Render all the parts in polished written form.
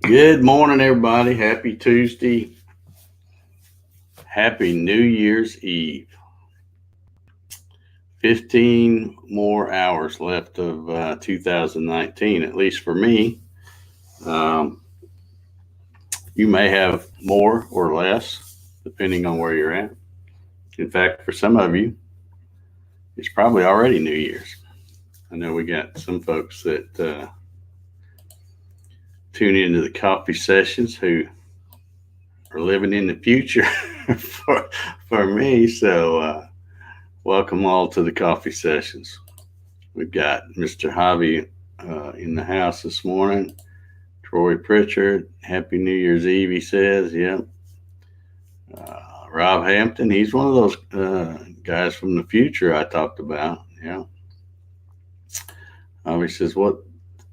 Good morning, everybody. Happy Tuesday. Happy New Year's Eve. 15 more hours left of 2019, at least for me. Um, you may have more or less, depending on where you're at. In fact, for some of you, it's probably already New Year's. I know we got some folks that tune into the coffee sessions who are living in the future for, for me. So, welcome all to the coffee sessions. We've got Mr. Javi in the house this morning. Troy Pritchard, Happy New Year's Eve, he says. Yep. Rob Hampton, he's one of those guys from the future I talked about. Yeah. Javi says, what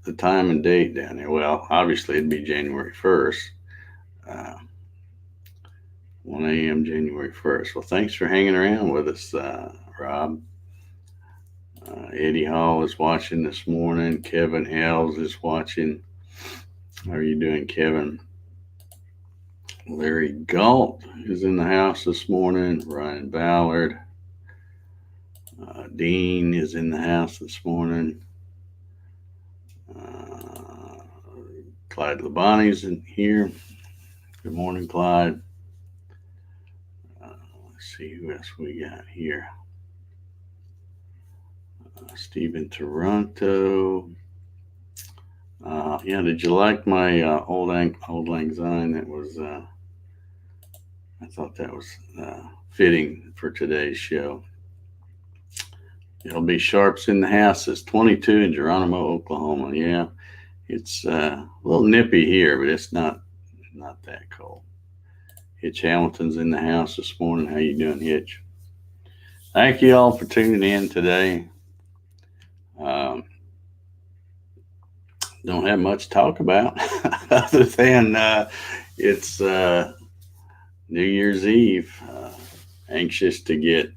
the time and date down there? Well, obviously it'd be January 1st. Uh, 1 a.m. January 1st. Well, thanks for hanging around with us, Rob. Eddie Hall is watching this morning. Kevin Ells is watching. How are you doing, Kevin? Larry Galt is in the house this morning. Ryan Ballard. Dean is in the house this morning. Clyde Labonte's in here. Good morning, Clyde. Let's see who else we got here. Steve in Toronto. Yeah, did you like my old lang syne? That was I thought that was fitting for today's show. It'll be Sharps in the house. It's 22 in Geronimo, Oklahoma. Yeah, it's a little nippy here, but it's not that cold. Hitch Hamilton's in the house this morning. How you doing, Hitch? Thank you all for tuning in today. Don't have much to talk about other than it's New Year's Eve. Anxious to get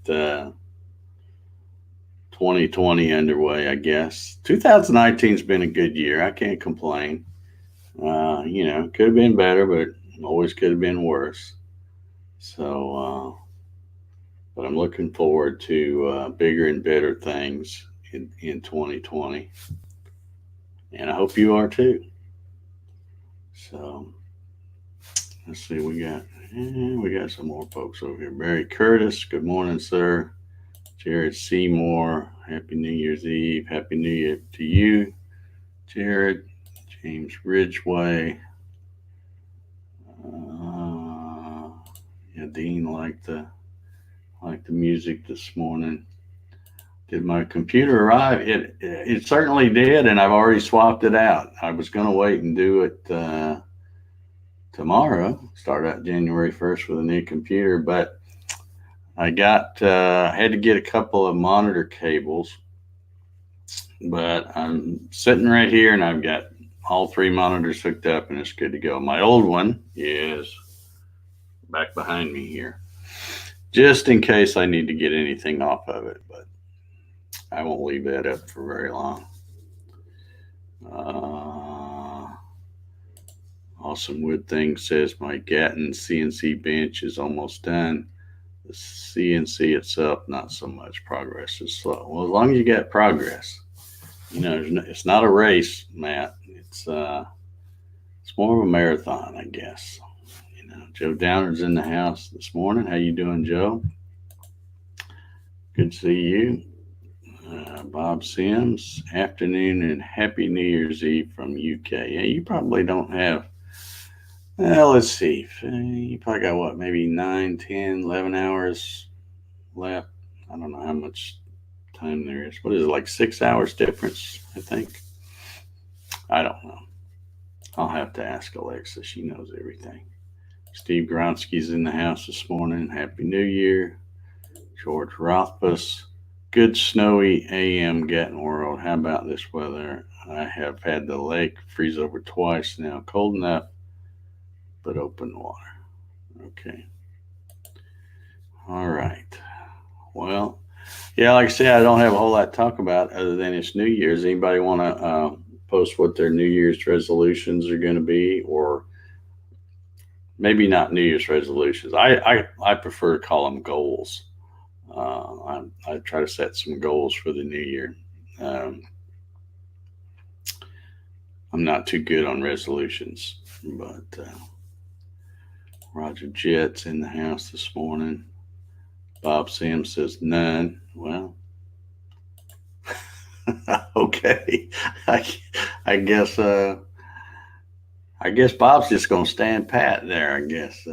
2020 underway, I guess. 2019's been a good year. I can't complain. Could have been better, but always could have been worse. So, but I'm looking forward to bigger and better things in 2020. And I hope you are too. So, let's see, we got some more folks over here. Barry Curtis, good morning, sir. Jared Seymour, Happy New Year's Eve. Happy New Year to you, Jared. James Ridgway. Yeah, Dean liked the music this morning. Did my computer arrive? It certainly did, and I've already swapped it out. I was going to wait and do it tomorrow, start out January 1st with a new computer, but I had to get a couple of monitor cables, but I'm sitting right here and I've got all three monitors hooked up and it's good to go. My old one is back behind me here, just in case I need to get anything off of it, but I won't leave that up for very long. Awesome Wood Thing says my Gatton CNC bench is almost done. The CNC itself, not so much. Progress is slow. Well, as long as you got progress, it's not a race, Matt. It's more of a marathon, I guess. Joe Downer's in the house this morning. How you doing, Joe? Good to see you. Bob Sims, afternoon and Happy New Year's Eve from UK. Yeah, you probably don't have, let's see, you probably got what, maybe 9, 10, 11 hours left. I don't know how much time there is. What is it, like 6 hours difference, I think? I don't know. I'll have to ask Alexa. She knows everything. Steve Gronsky's in the house this morning. Happy New Year. George Rothfuss. Good snowy AM Gatton World. How about this weather? I have had the lake freeze over twice now. Cold enough, but open water. Okay. All right. Well, yeah, like I said, I don't have a whole lot to talk about other than it's New Year's. Anybody want to post what their New Year's resolutions are going to be, or maybe not New Year's resolutions. I prefer to call them goals. I try to set some goals for the new year. Um, I'm not too good on resolutions, but Roger Jett's in the house this morning. Bob Sims says none. Well, okay. I, I guess I guess Bob's just gonna stand pat there. I guess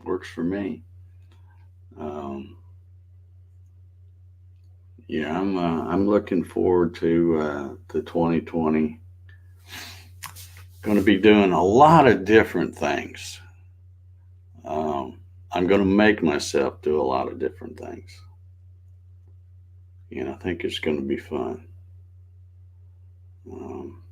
works for me. Um, yeah, I'm looking forward to 2020. Going to be doing a lot of different things. I'm going to make myself do a lot of different things. I think it's going to be fun. Um,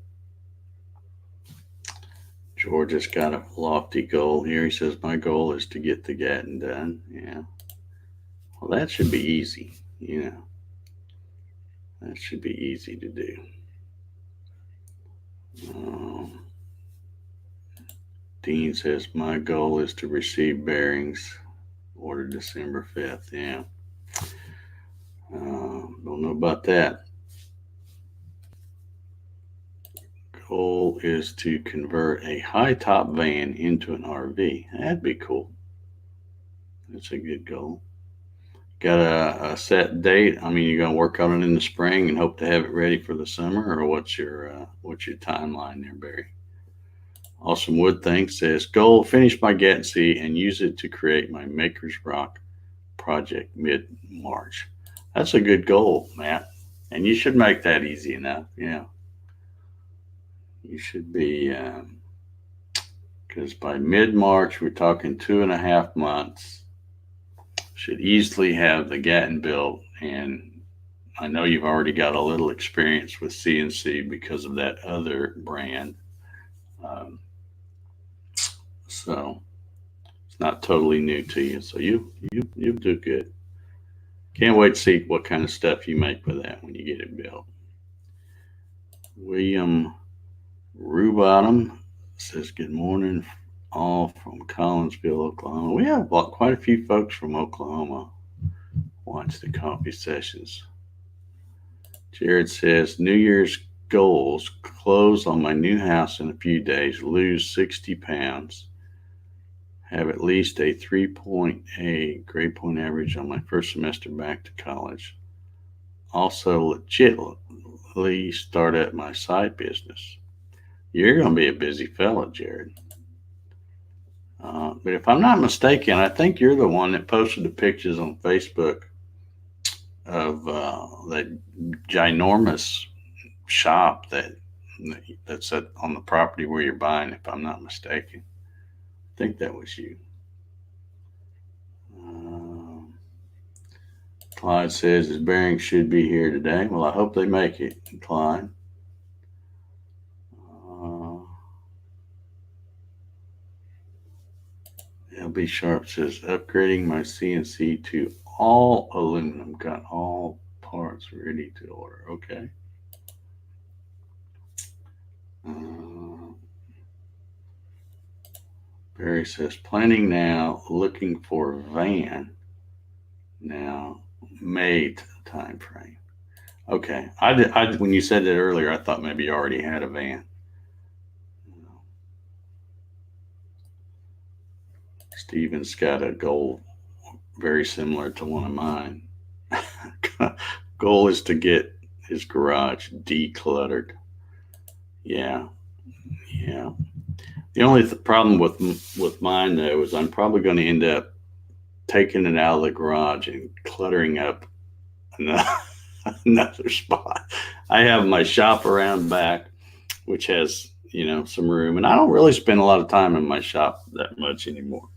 George has got a lofty goal here. He says, my goal is to get the Gatton done. Yeah. Well, that should be easy. That should be easy to do. Dean says, my goal is to receive bearings ordered December 5th. Yeah. Don't know about that. Goal is to convert a high top van into an RV. That'd be cool. That's a good goal. Got a set date? I mean, you're gonna work on it in the spring and hope to have it ready for the summer, or what's your timeline there, Barry? Awesome Wood Thing says, goal, finish my Gatsby and use it to create my Maker's Rock project mid-March. That's a good goal, Matt. And you should make that easy enough. Yeah. You should be, because by mid-March, we're talking 2.5 months. Should easily have the Gatton built. And I know you've already got a little experience with CNC because of that other brand. So it's not totally new to you. So you do good. Can't wait to see what kind of stuff you make with that when you get it built. William Rubottom says, good morning, all from Collinsville, Oklahoma. We have quite a few folks from Oklahoma watch the coffee sessions. Jared says, New Year's goals, close on my new house in a few days, lose 60 pounds, have at least a 3.8 grade point average on my first semester back to college. Also legitimately start at my side business. You're going to be a busy fella, Jared. But if I'm not mistaken, I think you're the one that posted the pictures on Facebook of that ginormous shop that's on the property where you're buying, if I'm not mistaken. I think that was you. Clyde says his bearings should be here today. Well, I hope they make it, Clyde. LB Sharp says upgrading my CNC to all aluminum. Got all parts ready to order. Okay. Barry says planning now, looking for a van now, May time frame. Okay. I when you said that earlier, I thought maybe you already had a van. Steven's got a goal very similar to one of mine. Goal is to get his garage decluttered. Yeah. The only problem with mine, though, is I'm probably going to end up taking it out of the garage and cluttering up another spot. I have my shop around back, which has, some room. And I don't really spend a lot of time in my shop that much anymore.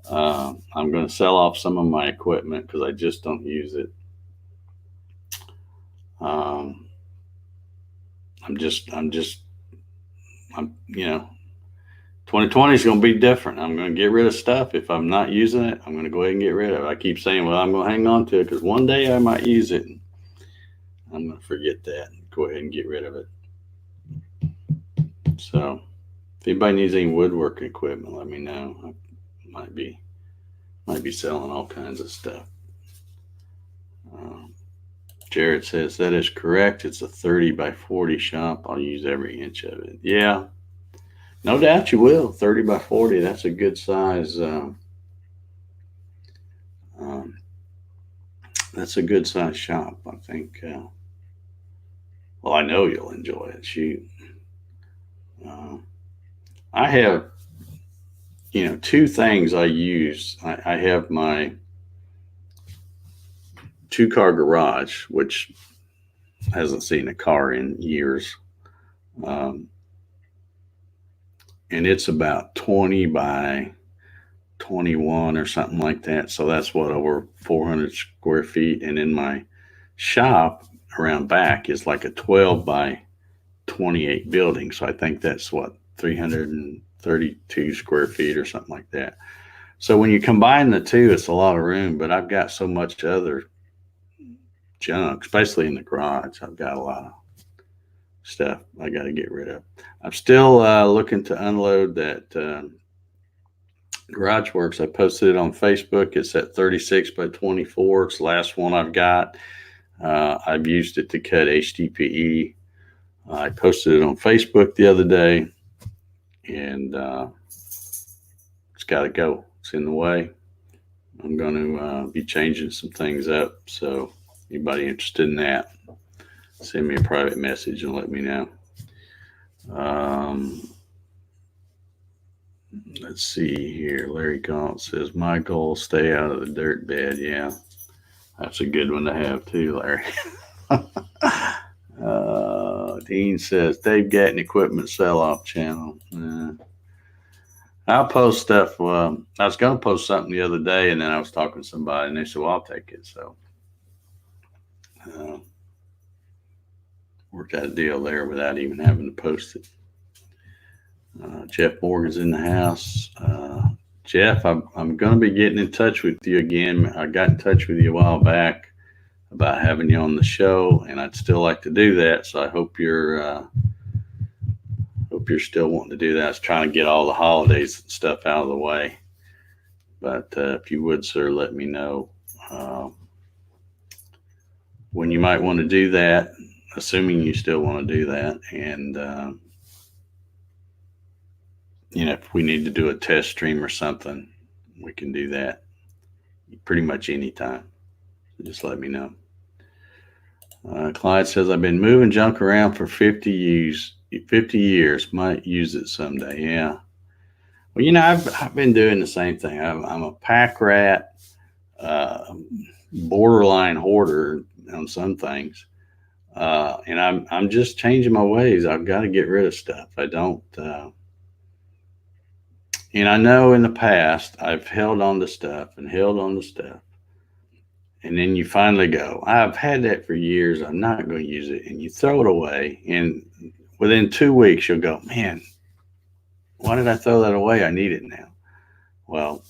I'm going to sell off some of my equipment because I just don't use it. 2020 is going to be different. I'm going to get rid of stuff. If I'm not using it, I'm going to go ahead and get rid of it. I keep saying, well, I'm going to hang on to it because one day I might use it. I'm going to forget that and go ahead and get rid of it. So if anybody needs any woodworking equipment, let me know. I might be selling all kinds of stuff. Jared says that is correct. It's a 30 by 40 shop. I'll use every inch of it. Yeah, no doubt you will. 30 by 40. That's a good size. That's a good size shop. I think. Well, I know you'll enjoy it. Shoot. I have, two things I use. I have my 2-car garage, which hasn't seen a car in years. And it's about 20 by 21 or something like that. So that's what, over 400 square feet. And in my shop around back is like a 12 by 28 building. So I think that's what, 332 square feet or something like that. So when you combine the two, it's a lot of room, but I've got so much other junk, especially in the garage. I've got a lot of stuff I got to get rid of. I'm still looking to unload that Garage Works. I posted it on Facebook. It's at 36 by 24. It's the last one I've got. I've used it to cut HDPE. I posted it on Facebook the other day, and it's got to go. It's in the way. I'm going to be changing some things up. So anybody interested in that, send me a private message and let me know. Let's see here. Larry Gaunt says, my goal, stay out of the dirt bed. Yeah, that's a good one to have too, Larry. Dean says, Dave Gatton Equipment Sell-Off Channel. I'll post stuff. I was going to post something the other day, and then I was talking to somebody, and they said, well, I'll take it. So worked out a deal there without even having to post it. Jeff Morgan's in the house. Jeff, I'm going to be getting in touch with you again. I got in touch with you a while back about having you on the show, and I'd still like to do that. So I hope you're still wanting to do that. I was trying to get all the holidays and stuff out of the way. But if you would, sir, let me know when you might want to do that, assuming you still want to do that. And if we need to do a test stream or something, we can do that pretty much anytime. So just let me know. Clyde says, I've been moving junk around for 50 years. Might use it someday. Yeah. Well, I've been doing the same thing. I'm a pack rat, borderline hoarder on some things. And I'm just changing my ways. I've got to get rid of stuff. I don't, and I know in the past I've held on to stuff. And then you finally go, I've had that for years. I'm not going to use it. And you throw it away. And within 2 weeks, you'll go, man, why did I throw that away? I need it now. Well,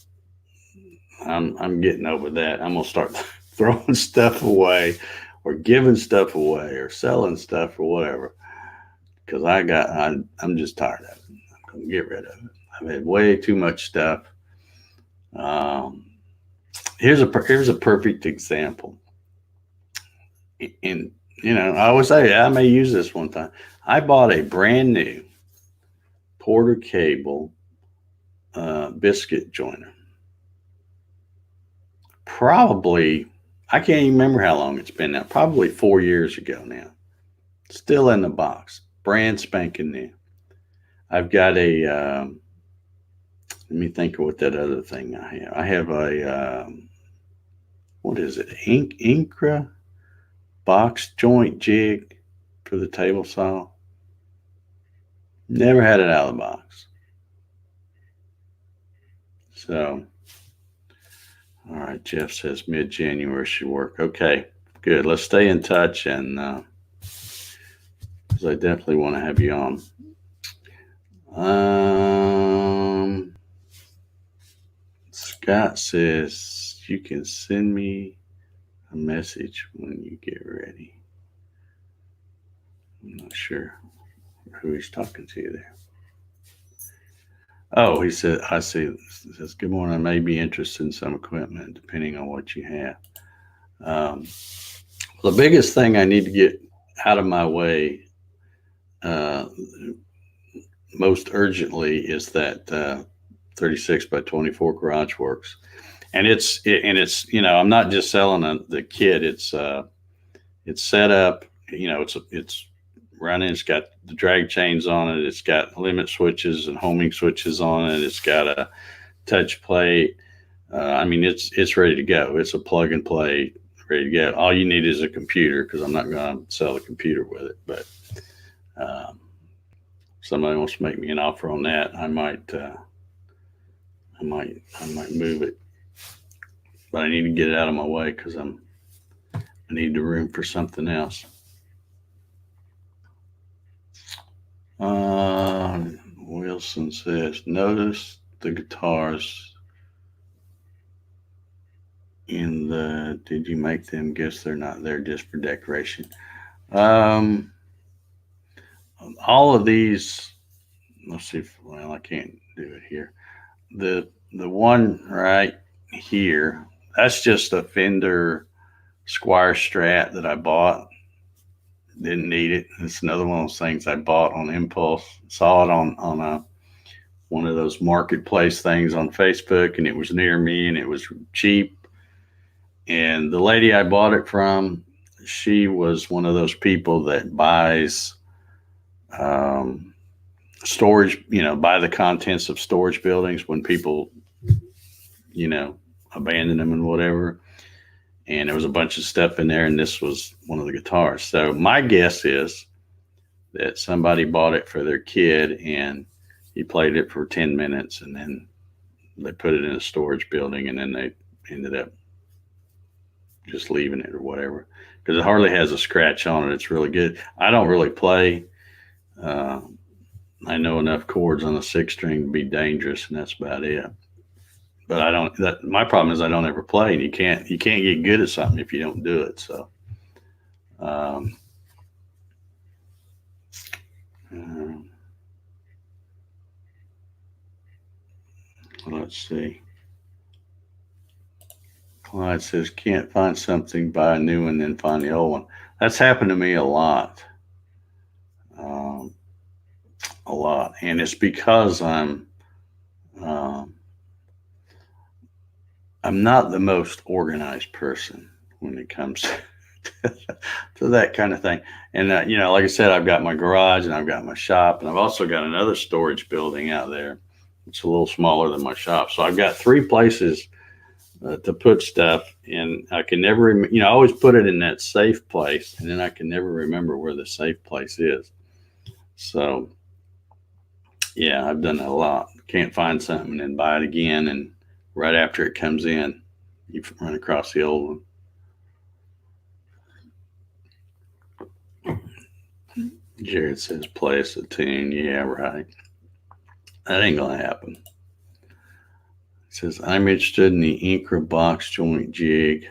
I'm getting over that. I'm going to start throwing stuff away or giving stuff away or selling stuff or whatever. Because I'm just tired of it. I'm going to get rid of it. I've had way too much stuff. Here's a perfect example. And, I always say, I may use this one time. I bought a brand new Porter Cable biscuit joiner. Probably, I can't even remember how long it's been now. Probably 4 years ago now. Still in the box. Brand spanking new. I've got a, let me think of what that other thing I have. I have a, what is it? Incra box joint jig for the table saw. Never had it out of the box. So, all right, Jeff says mid-January should work. Okay, good. Let's stay in touch, and because I definitely want to have you on. Scott says you can send me a message when you get ready. I'm not sure who he's talking to there. Oh, he said, I see. He says, good morning. I may be interested in some equipment depending on what you have. The biggest thing I need to get out of my way uh, most urgently is that 36 by 24 garage works. And it's I'm not just selling the kit. It's set up. It's running. It's got the drag chains on it. It's got limit switches and homing switches on it. It's got a touch plate. It's ready to go. It's a plug and play, ready to go. All you need is a computer because I'm not going to sell a computer with it. But somebody wants to make me an offer on that, I might move it. But I need to get it out of my way because I need the room for something else. Wilson says, notice the guitars did you make them? Guess they're not there just for decoration. All of these, let's see I can't do it here. The one right here, that's just a Fender Squire Strat that I bought. Didn't need it. It's another one of those things I bought on impulse. Saw it on one of those marketplace things on Facebook, and it was near me, and it was cheap. And the lady I bought it from, she was one of those people that buys storage, buy the contents of storage buildings when people, abandon them and whatever. And there was a bunch of stuff in there, and this was one of the guitars. So my guess is that somebody bought it for their kid, and he played it for 10 minutes, and then they put it in a storage building, and then they ended up just leaving it or whatever. Because it hardly has a scratch on it. It's really good. I don't really play. I know enough chords on a 6-string to be dangerous, and that's about it. But I don't. My problem is I don't ever play, and you can't get good at something if you don't do it. So, let's see. Clyde says, can't find something, buy a new one, then find the old one. That's happened to me a lot. And it's because I'm not the most organized person when it comes to that kind of thing. And, like I said, I've got my garage and I've got my shop, and I've also got another storage building out there. It's a little smaller than my shop. So I've got 3 places to put stuff, and I can never, I always put it in that safe place, and then I can never remember where the safe place is. So, yeah, I've done that a lot. Can't find something and then buy it again, and right after it comes in, you run across the old one. Jared says, play us a tune. Yeah, right. That ain't going to happen. Says, I'm interested in the Incra box joint jig.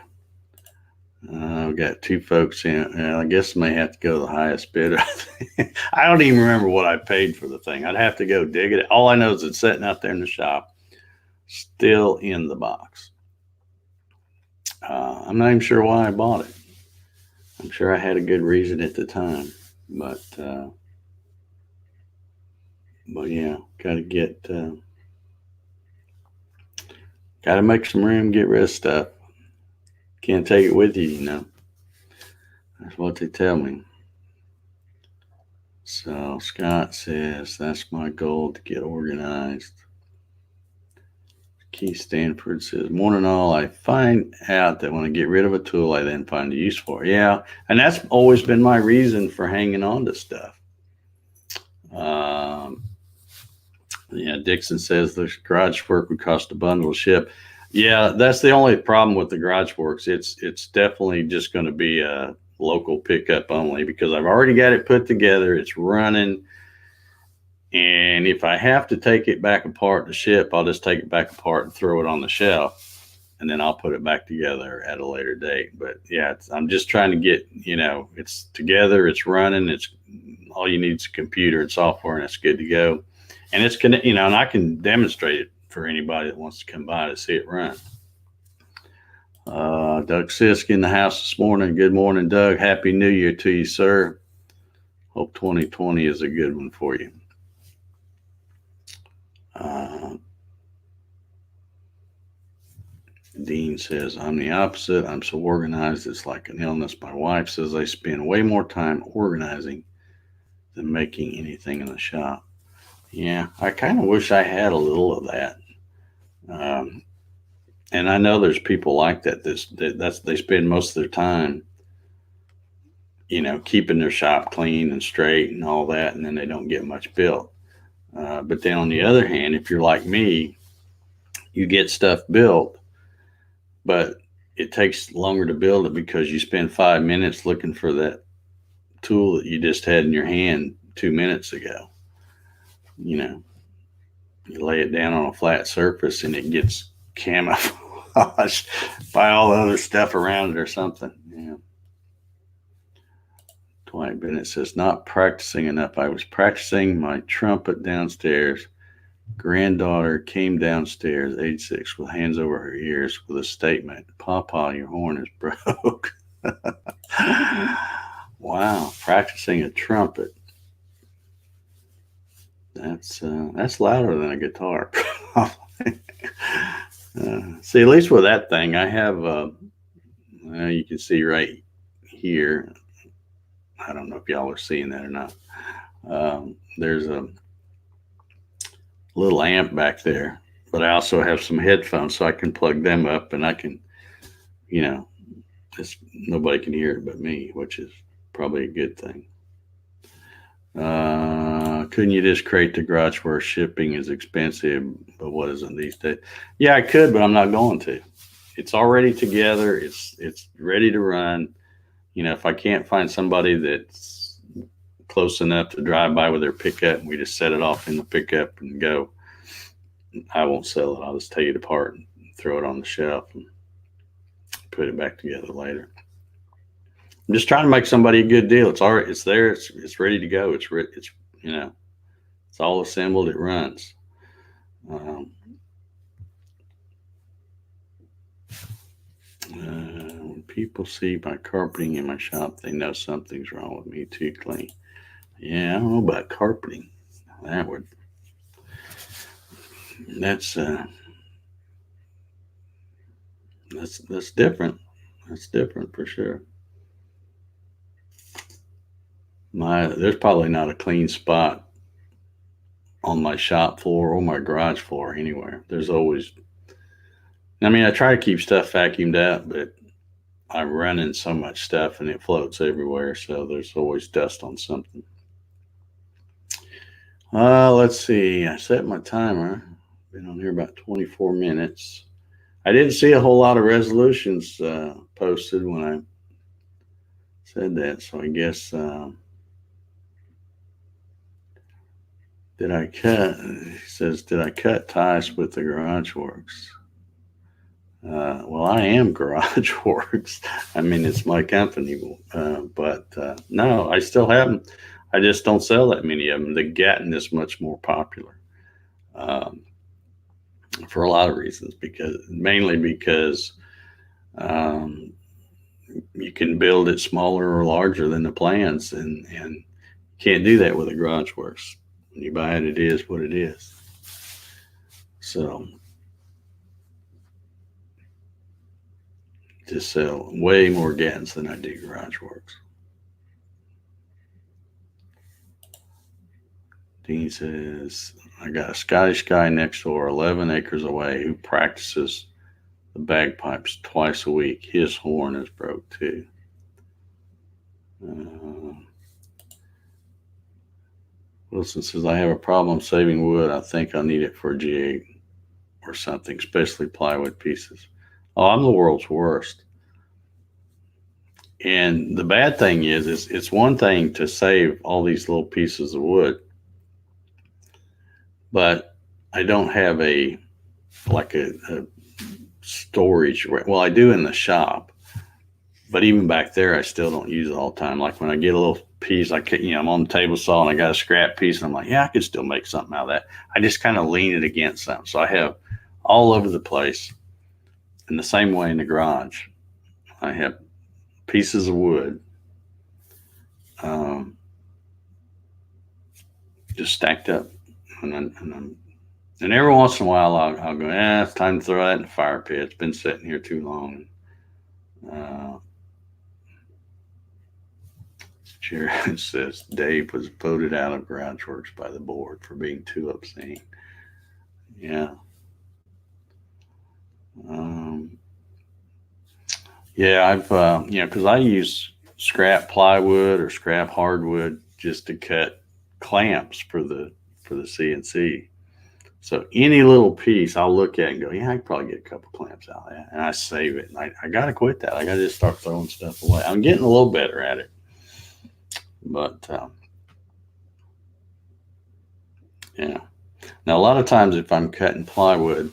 I've got 2 folks in. I guess I may have to go to the highest bidder. I don't even remember what I paid for the thing. I'd have to go dig it. All I know is it's sitting out there in the shop, still in the box. I'm not even sure why I bought it. I'm sure I had a good reason at the time, but yeah, got to make some room, get rid of stuff. Can't take it with you, That's what they tell me. So Scott says, that's my goal, to get organized. Keith Stanford says, morning all, I find out that when I get rid of a tool, I then find a use for it. Yeah, and that's always been my reason for hanging on to stuff. Yeah, Dixon says the garage work would cost a bundle to ship. Yeah, that's the only problem with the garage works. It's definitely just going to be a local pickup only, because I've already got it put together. It's running. And if I have to take it back apart to ship, I'll just take it back apart and throw it on the shelf. and then I'll put it back together at a later date. But yeah, I'm just trying to get, it's together, it's running, it's all you need is a computer and software, and it's good to go. And it's and I can demonstrate it for anybody that wants to come by to see it run. Doug Sisk in the house this morning. Good morning, Doug. Happy New Year to you, sir. Hope 2020 is a good one for you. Dean says, I'm the opposite. I'm so organized, it's like an illness. My wife says I spend way more time organizing than making anything in the shop. Yeah, I kind of wish I had a little of that. And I know there's people like that. They spend most of their time, keeping their shop clean and straight and all that, and then they don't get much built. But then on the other hand, if you're like me, you get stuff built, but it takes longer to build it because you spend 5 minutes looking for that tool that you just had in your hand 2 minutes ago. You lay it down on a flat surface and it gets camouflaged by all the other stuff around it or something. Yeah. Dwight Bennett says, not practicing enough. I was practicing my trumpet downstairs. Granddaughter came downstairs, age 6, with hands over her ears with a statement, Papa, your horn is broke. Wow, practicing a trumpet. That's louder than a guitar. See, at least with that thing, I have, you can see right here. I don't know if y'all are seeing that or not. There's a little amp back there, but I also have some headphones so I can plug them up and I can, nobody can hear it but me, which is probably a good thing. Couldn't you just create the garage where shipping is expensive, but what isn't these days? Yeah, I could, but I'm not going to. It's already together. It's ready to run. If I can't find somebody that's close enough to drive by with their pickup and we just set it off in the pickup and go, I won't sell it. I'll just take it apart and throw it on the shelf and put it back together later. I'm just trying to make somebody a good deal. It's already, it's there. It's ready to go. It's all assembled. It runs. When people see my carpeting in my shop, they know something's wrong with me. Too clean. Yeah, I don't know about carpeting. That's different. That's different for sure. There's probably not a clean spot on my shop floor or my garage floor anywhere. There's always, I try to keep stuff vacuumed out, but I'm running so much stuff and it floats everywhere. So there's always dust on something. Let's see. I set my timer. Been on here about 24 minutes. I didn't see a whole lot of resolutions posted when I said that. So I guess, did I cut? He says, did I cut ties with the Garage Works? Well, I am Garage Works. It's my company. But no, I still haven't. I just don't sell that many of them. The Gatton is much more popular for a lot of reasons, mainly because you can build it smaller or larger than the plans, and you can't do that with a Garage Works. When you buy it, it is what it is. So just sell way more Gattons than I do Garage Works. Dean says, I got a Scottish guy next door, 11 acres away, who practices the bagpipes twice a week. His horn is broke too. Wilson says, I have a problem saving wood. I think I need it for a jig or something, especially plywood pieces. Oh, I'm the world's worst. And the bad thing is it's one thing to save all these little pieces of wood, but I don't have a storage. Well, I do in the shop, but even back there, I still don't use it all the time. Like when I get a little piece, I'm on the table saw and I got a scrap piece, and I'm like, yeah, I could still make something out of that. I just kind of lean it against something. So I have all over the place. In the same way in the garage, I have pieces of wood, um, just stacked up, and every once in a while I'll go, it's time to throw that in the fire pit. It's been sitting here too long. Uh, Jared says Dave was voted out of GarageWorks by the board for being too obscene. Yeah. Um, yeah, because I use scrap plywood or scrap hardwood just to cut clamps for the CNC. So any little piece I'll look at and go, yeah, I could probably get a couple clamps out of that. And I save it. And I got to quit that. I got to just start throwing stuff away. I'm getting a little better at it. But yeah. Now, a lot of times if I'm cutting plywood,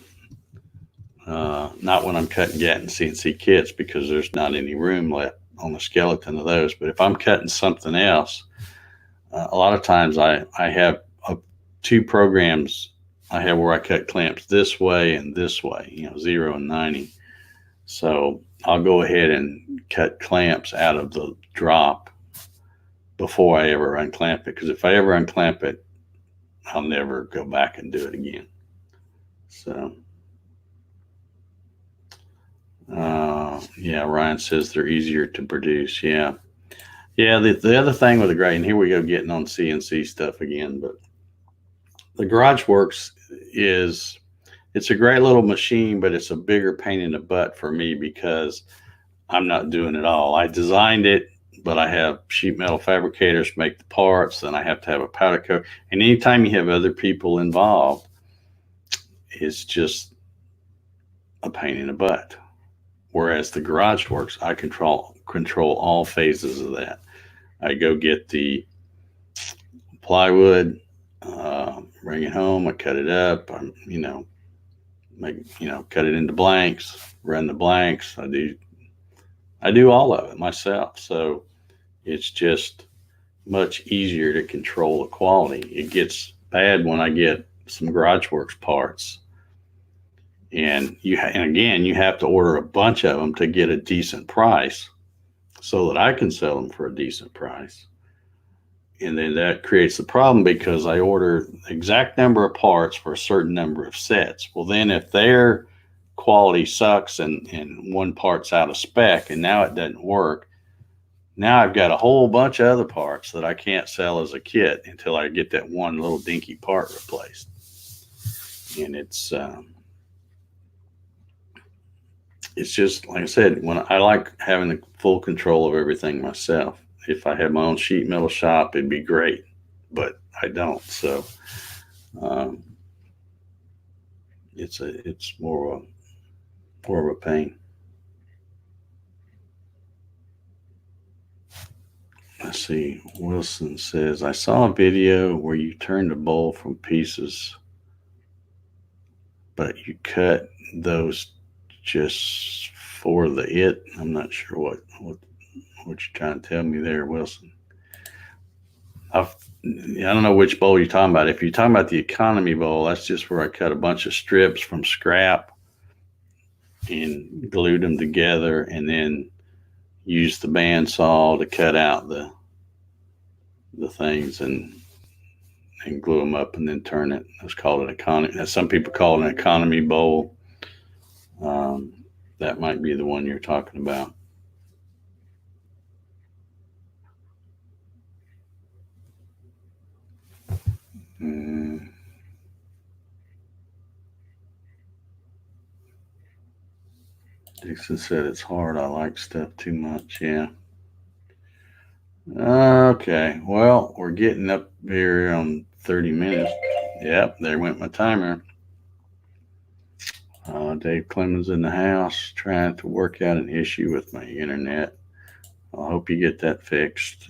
not when I'm cutting Gatton CNC kits because there's not any room left on the skeleton of those. But if I'm cutting something else, a lot of times I have two programs I have where I cut clamps this way and this way, 0 and 90. So I'll go ahead and cut clamps out of the drop before I ever unclamp it. Because if I ever unclamp it, I'll never go back and do it again. So, yeah, Ryan says they're easier to produce. Yeah. Yeah, the other thing with the grating, here we go getting on CNC stuff again, but the GarageWorks it's a great little machine, but it's a bigger pain in the butt for me because I'm not doing it all. I designed it, but I have sheet metal fabricators make the parts, then I have to have a powder coat. And anytime you have other people involved, it's just a pain in the butt. Whereas the GarageWorks, I control all phases of that. I go get the plywood, bring it home, I cut it up, cut it into blanks, run the blanks. I do all of it myself. So it's just much easier to control the quality. It gets bad when I get some GarageWorks parts, and again you have to order a bunch of them to get a decent price, so that I can sell them for a decent price. And then that creates the problem because I order the exact number of parts for a certain number of sets. Well, then if their quality sucks and one part's out of spec and now it doesn't work, now I've got a whole bunch of other parts that I can't sell as a kit until I get that one little dinky part replaced. And it's just, like I said, when I like having the full control of everything myself. If I had my own sheet metal shop, it'd be great, but I don't. So it's more of a pain. Let's see. Wilson says, I saw a video where you turned a bowl from pieces, but you cut those just for the it. I'm not sure what you're trying to tell me there, Wilson. I don't know which bowl you're talking about. If you're talking about the economy bowl, that's just where I cut a bunch of strips from scrap and glued them together, and then used the bandsaw to cut out the things and glue them up and then turn it. It's called an economy. Some people call it an economy bowl. That might be the one you're talking about. Dixon said it's hard. I like stuff too much. Yeah. Okay. Well, we're getting up here on 30 minutes. Yep, there went my timer. Dave Clemens in the house trying to work out an issue with my internet. I hope you get that fixed.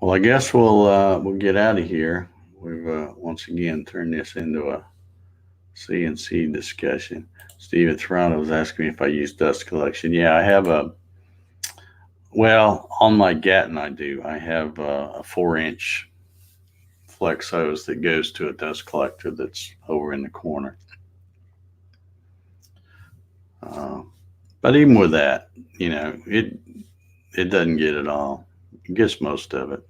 Well, I guess we'll get out of here. We've once again turned this into a CNC discussion. Steven Toronto was asking me if I use dust collection. Yeah, I have on my Gatton I do. I have a 4-inch flex hose that goes to a dust collector that's over in the corner. But even with that, it doesn't get it all. It gets most of it.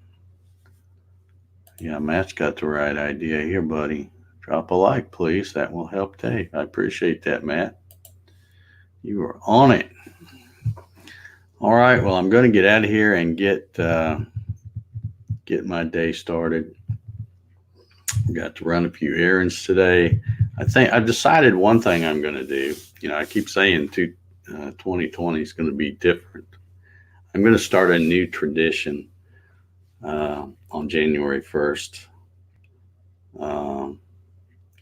Yeah, Matt's got the right idea here, buddy. Drop a like, please. That will help Dave. I appreciate that, Matt. You are on it. All right. Well, I'm going to get out of here and get my day started. Got to run a few errands today. I think I've decided one thing I'm going to do. I keep saying 2020 is going to be different. I'm going to start a new tradition on January 1st.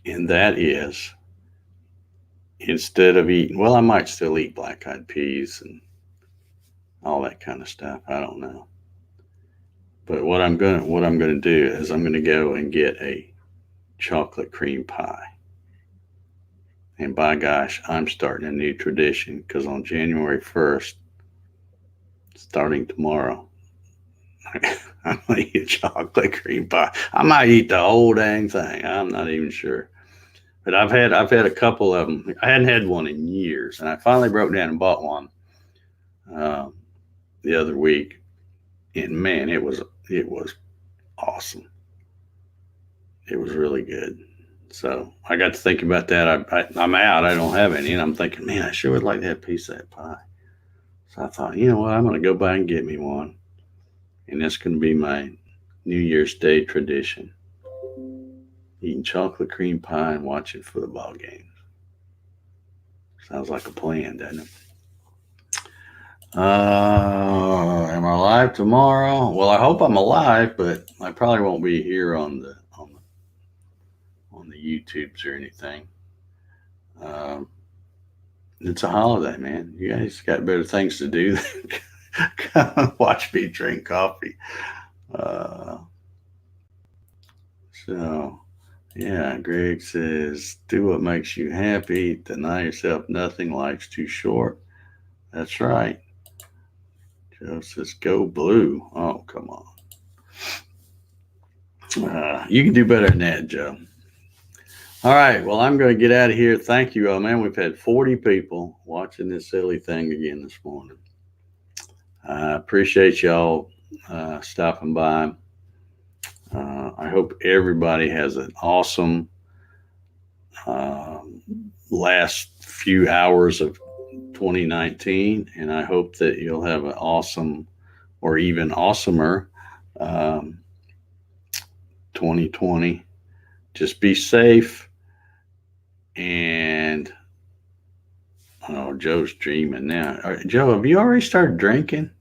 And that is, instead of eating, I might still eat black-eyed peas and all that kind of stuff. I don't know. But what I'm going to do is I'm going to go and get a chocolate cream pie. And by gosh, I'm starting a new tradition, because on January 1st, starting tomorrow, I'm going to eat a chocolate cream pie. I might eat the whole dang thing. I'm not even sure. But I've had a couple of them. I hadn't had one in years, and I finally broke down and bought one the other week. And man, it was awesome. It was really good. So I got to think about that. I'm out. I don't have any, and I'm thinking, man, I sure would like to have a piece of that pie. So I thought, you know what? I'm going to go by and get me one. And that's going to be my New Year's Day tradition. Eating chocolate cream pie and watching football games. Sounds like a plan, doesn't it? Am I live tomorrow? Well, I hope I'm alive, but I probably won't be here on the YouTubes or anything. It's a holiday, man. You guys got better things to do than come and watch me drink coffee. So, yeah, Greg says, do what makes you happy. Deny yourself nothing. Life's too short. That's right. Joe says, go blue. Oh, come on. You can do better than that, Joe. All right. Well, I'm going to get out of here. Thank you. Oh, man, we've had 40 people watching this silly thing again this morning. I appreciate y'all stopping by. I hope everybody has an awesome last few hours of 2019, and I hope that you'll have an awesome or even awesomer 2020. Just be safe. And Joe's dreaming now. Right, Joe, have you already started drinking?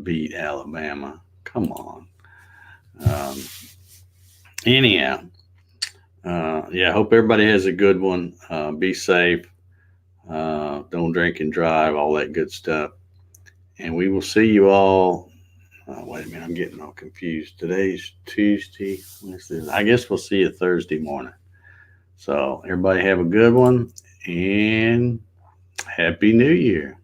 Beat Alabama. Come on. Anyhow, I hope everybody has a good one. Be safe. Don't drink and drive, all that good stuff. And we will see you all. Wait a minute, I'm getting all confused. Today's Tuesday. I guess we'll see you Thursday morning. So everybody have a good one, and Happy New Year.